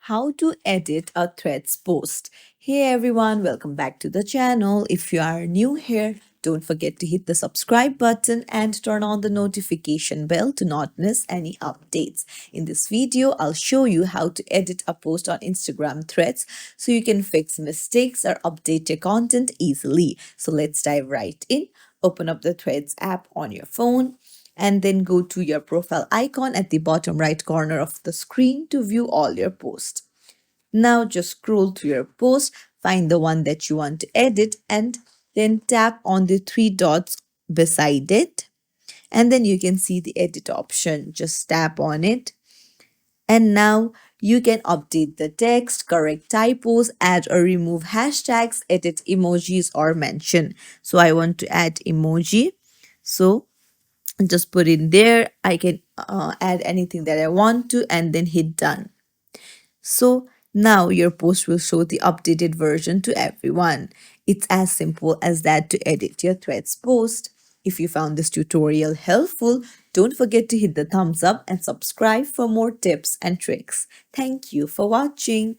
how to edit a threads post. Hey everyone, welcome back to the channel. If you are new here, don't forget to hit the subscribe button and turn on the notification bell to not miss any updates. In this video, I'll show you how to edit a post on Instagram threads so you can fix mistakes or update your content easily. So let's dive right in. Open up the Threads app on your phone and then go to your profile icon at the bottom right corner of the screen to view all your posts. Now just scroll to your post, find the one that you want to edit, and then tap on the three dots beside it. And then you can see the edit option. Just tap on it. And now you can update the text, correct typos, add or remove hashtags, edit emojis, or mention. So I want to add emoji. So just put in there. I can add anything that I want to and then hit done. So now your post will show the updated version to everyone. It's as simple as that to edit your threads post. If you found this tutorial helpful, don't forget to hit the thumbs up and subscribe for more tips and tricks. Thank you for watching.